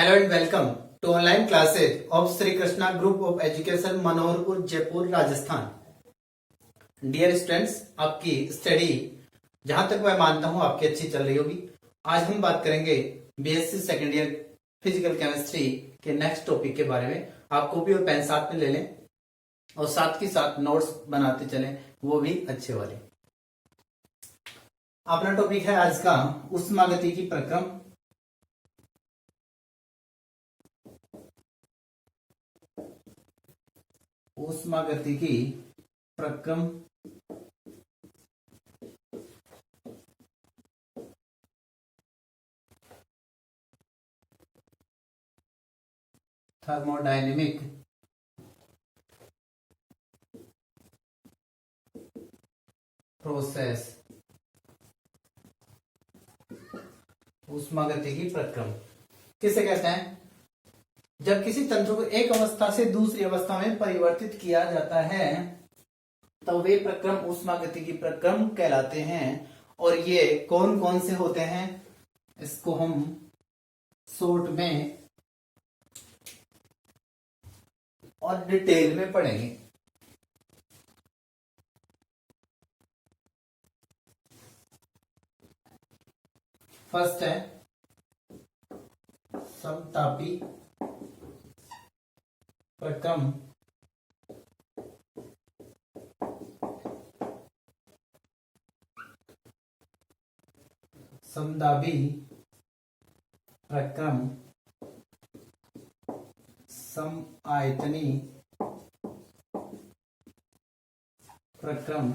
Hello and welcome to online classes of Sri Krishna Group of Education Manoharpur Jaipur Rajasthan. Dear students, आपकी study जहां तक मैं मानता हूं आपकी अच्छी चल रही होगी। आज हम बात करेंगे BSc second year physical chemistry के नेक्स्ट टॉपिक के बारे में। आप कॉपी और पेन साथ में ले लें और साथ के साथ नोट्स बनाते चलें, वो भी अच्छे वाले। अपना टॉपिक है आज का ऊष्मागतिकी प्रक्रम। ऊष्मागतिकी प्रक्रम थर्मोडायनेमिक प्रोसेस। ऊष्मागतिकी प्रक्रम किसे कहते हैं? जब किसी तंत्र को एक अवस्था से दूसरी अवस्था में परिवर्तित किया जाता है तो वे प्रक्रम ऊष्मागतिकी प्रक्रम कहलाते हैं। और ये कौन कौन से होते हैं इसको हम शॉर्ट में और डिटेल में पढ़ेंगे। फर्स्ट है समतापी प्रक्रम। समदाबी प्रक्रम, समआयतनी प्रक्रम,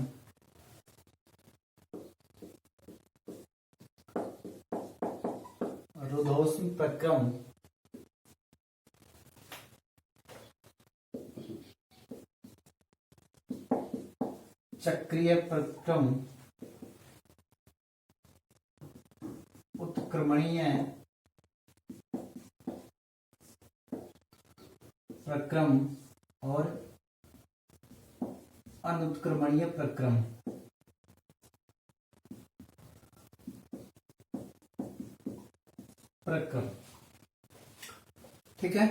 रुद्धोष्म प्रक्रम, चक्रीय प्रक्रम, उत्क्रमणीय प्रक्रम और अनुत्क्रमणीय प्रक्रम। ठीक है,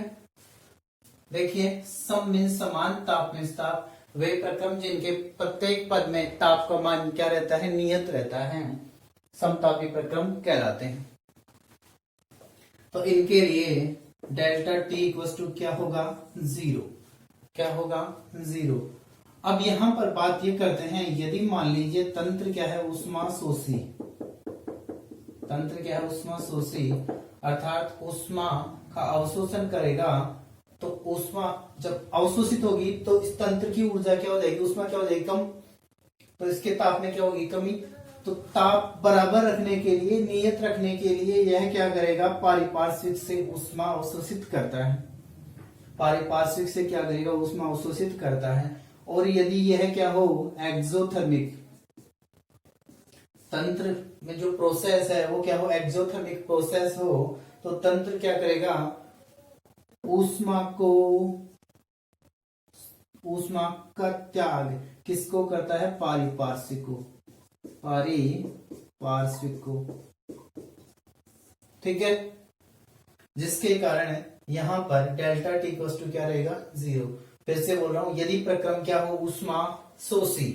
देखिए सम में समान, ताप में ताप। वे प्रक्रम जिनके प्रत्येक पद में ताप का मान क्या रहता है? नियत रहता है, समतापी प्रक्रम कहलाते हैं। तो इनके लिए डेल्टा टी इक्वल टू क्या होगा? 0। क्या होगा? 0। अब यहां पर बात ये करते हैं, यदि मान लीजिए तंत्र क्या है? ऊष्मा शोषी। तंत्र क्या है? ऊष्मा शोषी, अर्थात ऊष्मा का अवशोषण करेगा। तो ऊष्मा जब अवशोषित होगी तो इस तंत्र की ऊर्जा क्या हो जाएगी? ऊष्मा क्या हो जाएगी? कम। तो इसके ताप में क्या होगी? कमी। तो ताप बराबर रखने के लिए, नियत रखने के लिए यह क्या करेगा? पारिपार्श्विक से ऊष्मा अवशोषित करता है। पारिपार्श्विक से क्या करेगा? ऊष्मा अवशोषित करता है। और यदि यह क्या हो? एक्सोथर्मिक तंत्र में जो प्रोसेस है वो क्या हो? एक्सोथर्मिक प्रोसेस हो तो तंत्र क्या करेगा? ऊष्मा का त्याग किसको करता है? पारिपार्श्विक को। पारिपार्श्विक को, ठीक है। जिसके कारण यहां पर डेल्टा टी इक्वल टू क्या रहेगा? 0। फिर से बोल रहा हूं, यदि प्रक्रम क्या हो? ऊष्मा शोषी,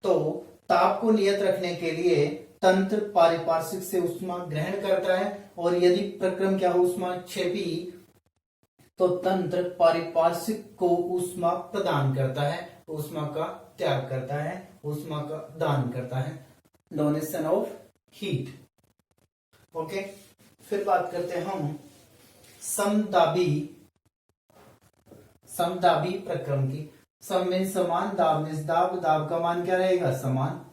तो ताप को नियत रखने के लिए तंत्र पारिपार्श्विक से ऊष्मा ग्रहण करता है। और यदि प्रक्रम क्या हो? ऊष्मा क्षेपी, तो तंत्र पारिपार्श्विक को ऊष्मा प्रदान करता है, ऊष्मा का त्याग करता है, ऊष्मा का दान करता है। Donation of heat. ओके, फिर बात करते हैं हम समदाबी प्रक्रम की। सम में समान, दाब में दाब। दाब का मान क्या रहेगा? समान।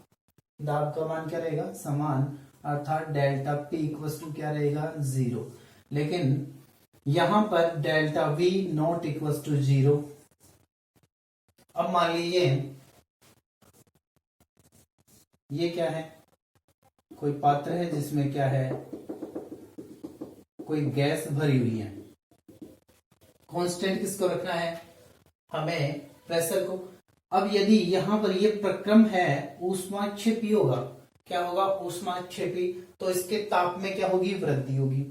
दाब का मान क्या रहेगा? समान, अर्थात डेल्टा पी इक्वल टू क्या रहेगा? 0। लेकिन यहां पर delta V not equal to 0। अब मान लीजिए ये क्या है? कोई पात्र है जिसमें क्या है? कोई गैस भरी हुई है। कांस्टेंट किसको रखना है? हमें प्रेशर को। अब यदि यहां पर ये प्रक्रम है ऊष्माक्षेपी होगा, क्या होगा? ऊष्माक्षेपी, तो इसके ताप में क्या होगी? वृद्धि होगी।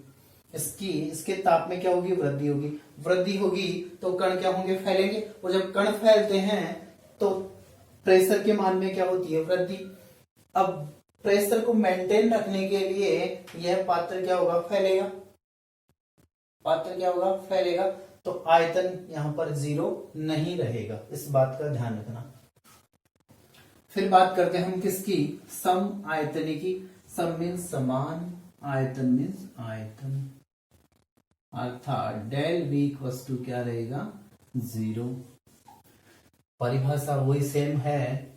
इसके ताप में क्या होगी, वृद्धि होगी। वृद्धि होगी तो कण क्या होंगे, फैलेंगे, और जब कण फैलते हैं तो प्रेशर के मान में क्या होती है, वृद्धि। अब प्रेशर को मेंटेन रखने के लिए यह पात्र क्या होगा, फैलेगा। पात्र क्या होगा, फैलेगा। तो आयतन यहां पर 0 नहीं रहेगा, इस बात का ध्यान रखना। फिर बात करते हैं हम किसकी, सम आयतनी की। सम मीन्स समान, आयतन मीन्स आयतन, अर्थात डेल v इक्वल्स टू क्या रहेगा, 0। परिभाषा वही सेम है।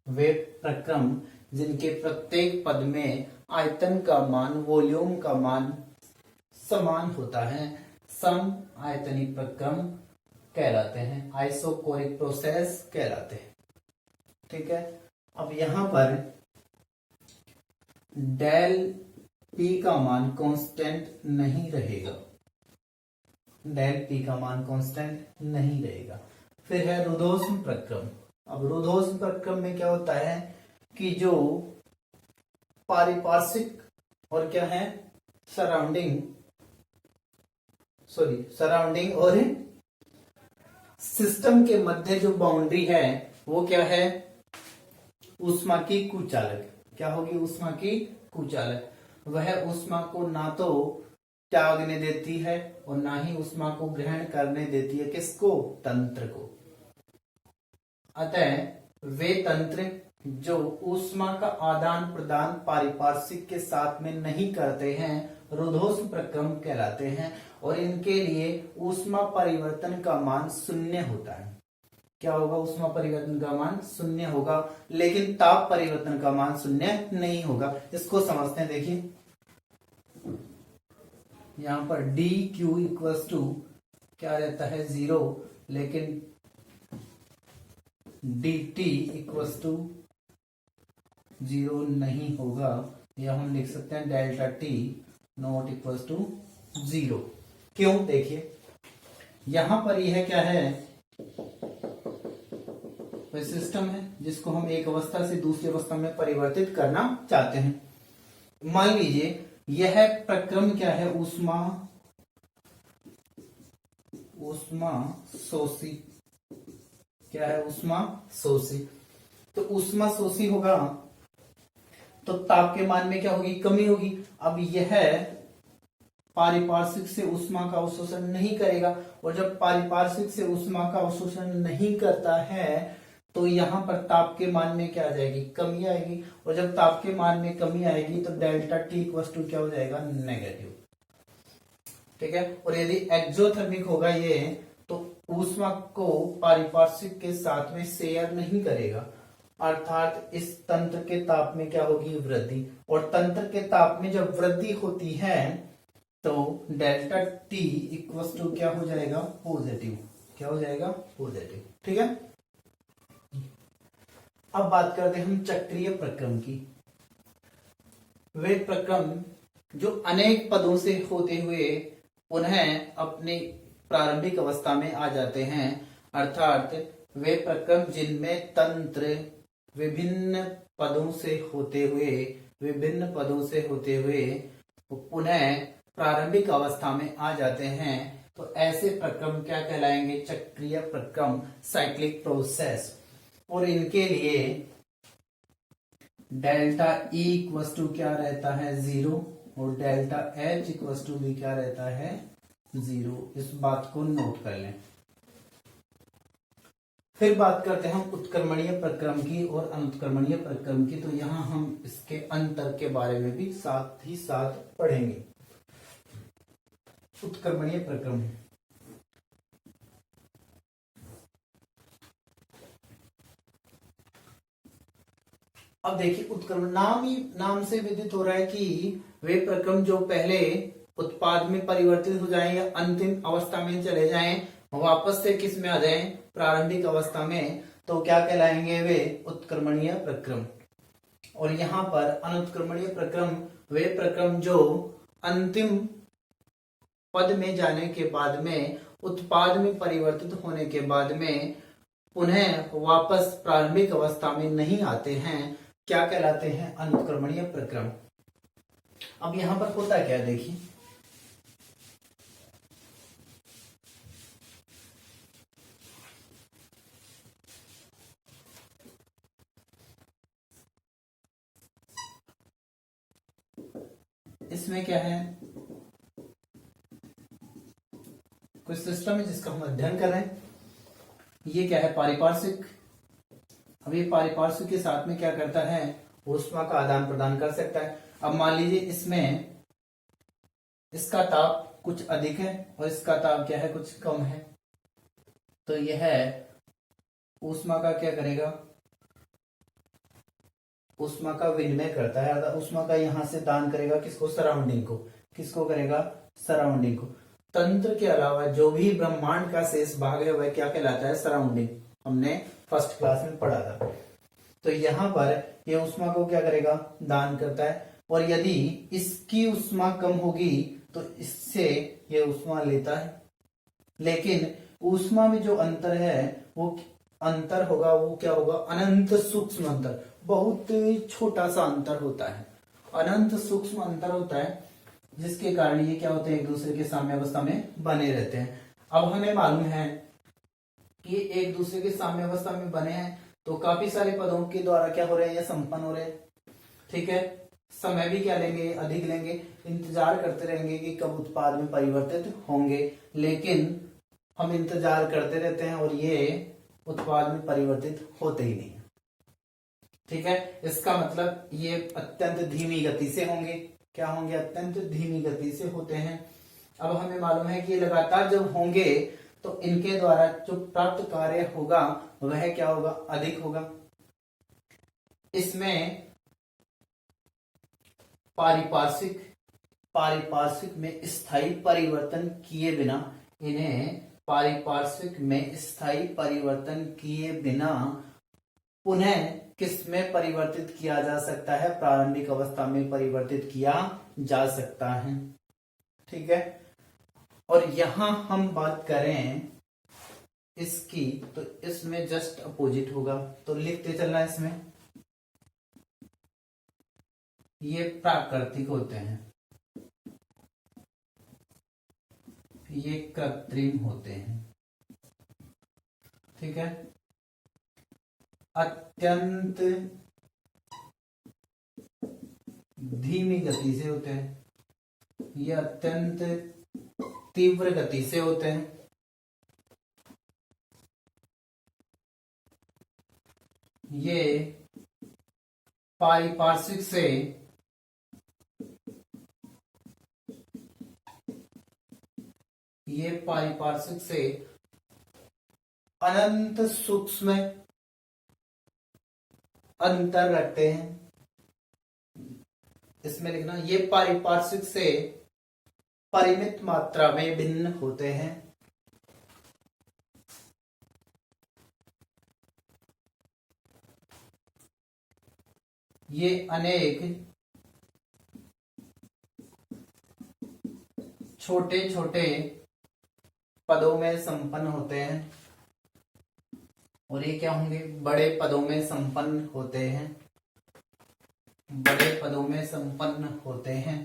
वे प्रक्रम जिनके प्रत्येक पद में आयतन का मान, वॉल्यूम का मान समान होता है, सम आयतनी प्रक्रम कहलाते हैं, आइसोकोरिक प्रोसेस कहलाते हैं। ठीक है। अब यहां पर डेल P का मान कांस्टेंट नहीं रहेगा, डेल P का मान कांस्टेंट नहीं रहेगा। फिर है रुधोष्म प्रक्रम। अब रुधोष्म प्रक्रम में क्या होता है कि जो पारिपार्श्विक और क्या है, सराउंडिंग और सिस्टम के मध्य जो बाउंड्री है वो क्या है, ऊष्मा की कुचालक। क्या होगी, ऊष्मा की कुचालक। वह ऊष्मा को ना तो त्यागने देती है और ना ही ऊष्मा को ग्रहण करने देती है, किसको, तंत्र को। अतः वे तंत्र जो ऊष्मा का आदान प्रदान पारिपार्श्विक के साथ में नहीं करते हैं, रुधोष्म प्रक्रम कहलाते हैं, और इनके लिए ऊष्मा परिवर्तन का मान 0 होता है। क्या होगा, ऊष्मा परिवर्तन का मान 0 होगा, लेकिन ताप परिवर्तन का मान 0 नहीं होगा। इसको समझते हैं। देखिए यहां पर डी क्यू इक्वल्स टू क्या रहता है, 0, लेकिन डी टी इक्वल्स टू 0 नहीं होगा। या हम लिख सकते हैं delta T not equals to 0। क्यों, देखिए यहां पर यह क्या है, कोई सिस्टम है जिसको हम एक अवस्था से दूसरी अवस्था में परिवर्तित करना चाहते हैं। मान लीजिए यह प्रक्रम क्या है, ऊष्मा शोषी। क्या है, ऊष्मा शोषी। तो ऊष्मा शोषी होगा तो ताप के मान में क्या होगी, कमी होगी। अब यह पारिपार्श्विक से ऊष्मा का अवशोषण नहीं करेगा, और जब पारिपार्श्विक से ऊष्मा का अवशोषण नहीं करता है तो यहां पर ताप के मान में क्या आ जाएगी, कमी आएगी। और जब ताप के मान में कमी आएगी तो डेल्टा टी इक्वल टू क्या हो जाएगा, नेगेटिव। ठीक है। और यदि एक्सोथर्मिक होगा ये, तो ऊष्मा को पारिपार्श्विक के साथ में शेयर नहीं करेगा, अर्थात इस तंत्र के ताप में क्या होगी, वृद्धि। और तंत्र के ताप में जब वृद्धि होती है तो डेल्टा टी इक्वल टू क्या हो जाएगा, पॉजिटिव। क्या हो जाएगा, पॉजिटिव। ठीक है। अब बात करते हैं हम चक्रीय प्रक्रम की। वे प्रक्रम जो अनेक पदों से होते हुए पुनः अपनी प्रारंभिक अवस्था में आ जाते हैं, अर्थात वे प्रक्रम जिनमें तंत्र विभिन्न पदों से होते हुए पुनः प्रारंभिक अवस्था में आ जाते हैं, तो ऐसे प्रक्रम क्या कहलाएंगे, चक्रीय प्रक्रम, साइक्लिक प्रोसेस। और इनके लिए डेल्टा E इक्वल टू क्या रहता है, 0, और डेल्टा H इक्वल टू भी क्या रहता है, 0। इस बात को नोट कर लें। फिर बात करते हैं हम उत्क्रमणीय प्रक्रम की और अनुत्क्रमणीय प्रक्रम की। तो यहां हम इसके अंतर के बारे में भी साथ ही साथ पढ़ेंगे। उत्क्रमणीय प्रक्रम, अब देखिए उत्क्रमण नाम से विदित हो रहा है कि वे प्रक्रम जो पहले उत्पाद में परिवर्तित हो जाएं या अंतिम अवस्था में चले जाएं, वापस से किस में आ जाएं, प्रारंभिक अवस्था में, तो क्या कहलाएंगे, वे उत्क्रमणीय प्रक्रम। और यहां पर अनुत्क्रमणीय प्रक्रम वे प्रक्रम जो अंतिम पद में जाने के बाद में, उत्पाद में परिवर्तित होने के बाद में पुनः वापस प्रारंभिक अवस्था में नहीं आते हैं, क्या कहलाते हैं, अनुत्क्रमणीय प्रक्रम। अब यहां पर होता क्या है, देखिए इसमें क्या है, कुछ सिस्टम है जिसका हम अध्ययन कर रहे हैं। ये क्या है, पारिपार्श्विक। अब ये पारिपार्श्विक के साथ में क्या करता है, ऊष्मा का आदान प्रदान कर सकता है। अब मान लीजिए इसमें इसका ताप कुछ अधिक है और इसका ताप क्या है, कुछ कम है, तो यह ऊष्मा का क्या करेगा, ऊष्मा का विनिमय करता है, अर्थात ऊष्मा का यहां से दान करेगा किसको, सराउंडिंग को। किसको करेगा, सराउंडिंग को। तंत्र के अलावा जो भी ब्रह्मांड का शेष भाग है वह क्या कहलाता है, सराउंडिंग। हमने फर्स्ट क्लास में पढ़ा था। तो यहां पर यह ऊष्मा को क्या करेगा, दान करता है, और यदि इसकी ऊष्मा कम होगी तो इससे यह ऊष्मा लेता है। लेकिन ऊष्मा में जो अंतर है वो अंतर होगा, वो क्या होगा, अनंत सूक्ष्म अंतर, बहुत छोटा सा अंतर होता है, अनंत सूक्ष्म अंतर होता है, जिसके कारण ये क्या होते हैं, एक दूसरे के साम्य अवस्था में बने रहते हैं। अब हमें मालूम है कि एक दूसरे के साम्य अवस्था में बने हैं, तो काफी सारे पदों के द्वारा क्या हो रहे हैं, ये संपन्न हो रहे हैं। ठीक है, समय भी क्या लेंगे, अधिक लेंगे, इंतजार करते रहेंगे कि कब उत्पाद में परिवर्तित होंगे, लेकिन हम इंतजार करते रहते हैं और ये उत्पाद में परिवर्तित होते ही नहीं। ठीक है, इसका मतलब ये अत्यंत धीमी गति से होंगे। क्या होंगे, अत्यंत धीमी गति से होते हैं। अब हमें मालूम है कि ये लगातार जब होंगे तो इनके द्वारा जो प्राप्त कार्य होगा वह क्या होगा, अधिक होगा। इसमें पारिपार्श्विक में स्थायी परिवर्तन किए बिना, इन्हें पारिपार्श्विक में स्थायी परिवर्तन किए बिना पुनः किस में परिवर्तित किया जा सकता है, प्रारंभिक अवस्था में परिवर्तित किया जा सकता है। ठीक है, और यहां हम बात करें इसकी, तो इसमें जस्ट अपोजिट होगा, तो लिखते चलना इसमें, ये प्राकृतिक होते हैं, ये कृत्रिम होते हैं। ठीक है, अत्यंत धीमी गति से होते हैं, ये अत्यंत तीव्र गति से होते हैं। ये पारिपार्श्विक से अनंत सूक्ष्म अंतर रखते हैं। इसमें लिखना, ये पारिपार्श्विक से परिमित मात्रा में भिन्न होते हैं। ये अनेक छोटे छोटे पदों में संपन्न होते हैं, और ये क्या होंगे, बड़े पदों में संपन्न होते हैं, बड़े पदों में संपन्न होते हैं।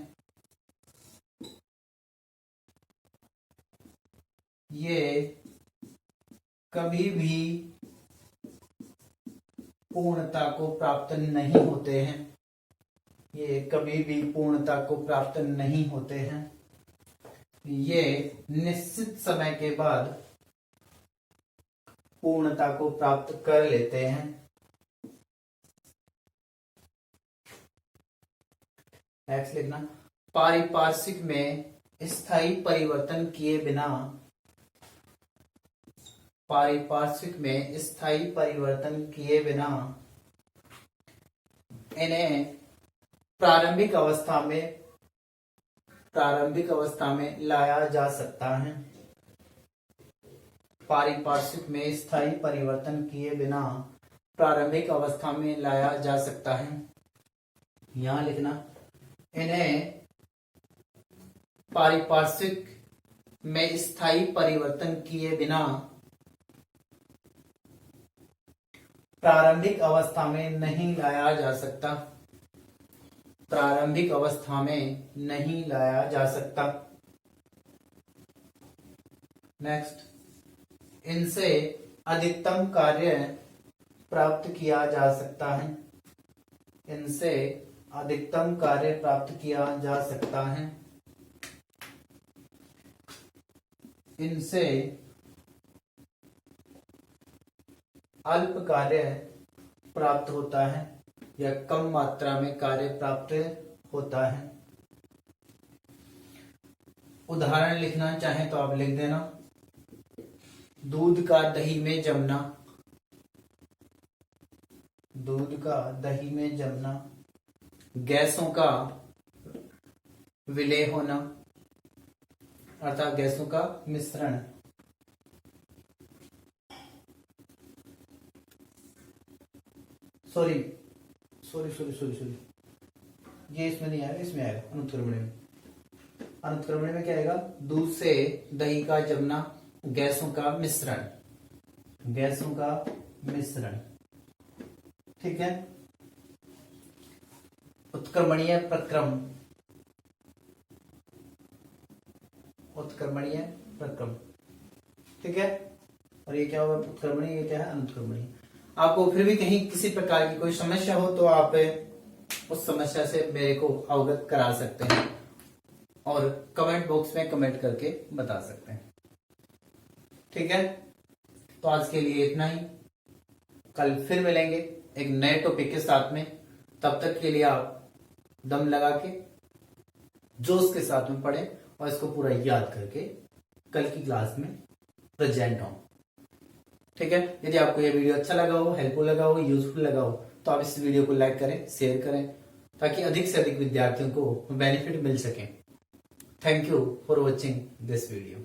ये कभी भी पूर्णता को प्राप्त नहीं होते हैं, ये कभी भी पूर्णता को प्राप्त नहीं होते हैं। ये निश्चित समय के बाद पूर्णता को प्राप्त कर लेते हैं। नेक्स्ट लिखना, पारिपार्श्विक में स्थायी परिवर्तन किए बिना, पारिपार्श्विक में स्थायी परिवर्तन किए बिना इन्हें प्रारंभिक अवस्था में लाया जा सकता है। पारिपार्श्विक में स्थायी परिवर्तन किए बिना प्रारंभिक अवस्था में लाया जा सकता है। यहां लिखना, इन्हें पारिपार्श्विक में स्थायी परिवर्तन किए बिना प्रारंभिक अवस्था में नहीं लाया जा सकता, प्रारंभिक अवस्था में नहीं लाया जा सकता। नेक्स्ट, इनसे अधिकतम कार्य प्राप्त किया जा सकता है, इनसे अधिकतम कार्य प्राप्त किया जा सकता है। इनसे अल्प कार्य प्राप्त होता है या कम मात्रा में कार्य प्राप्त होता है। उदाहरण लिखना चाहें तो आप लिख देना, दूध का दही में जमना, दूध का दही में जमना, गैसों का विलय होना अर्थात गैसों का मिश्रण, सॉरी ये इसमें नहीं आएगा, इसमें आएगा अनुत्क्रमणी में। अनुत्क्रमणी में क्या आएगा, दूध से दही का जमना, गैसों का मिश्रण, गैसों का मिश्रण। ठीक है। उत्क्रमणीय प्रक्रम, उत्क्रमणीय प्रक्रम। ठीक है। और ये क्या होगा, उत्क्रमणीय, ये क्या है, अनुत्क्रमणीय। आपको फिर भी कहीं किसी प्रकार की कोई समस्या हो तो आप उस समस्या से मेरे को अवगत करा सकते हैं और कमेंट बॉक्स में कमेंट करके बता सकते हैं। ठीक है। तो आज के लिए इतना ही, कल फिर मिलेंगे एक नए टॉपिक के साथ में। तब तक के लिए आप दम लगा के जोश के साथ में पढ़ें और इसको पूरा याद करके कल की क्लास में प्रेजेंट हो। ठीक है। यदि आपको यह वीडियो अच्छा लगा हो, हेल्पफुल लगा हो, यूजफुल लगा हो तो आप इस वीडियो को लाइक करें, शेयर करें ताकि अधिक से अधिक विद्यार्थियों को बेनिफिट मिल सके। Thank you for watching this video.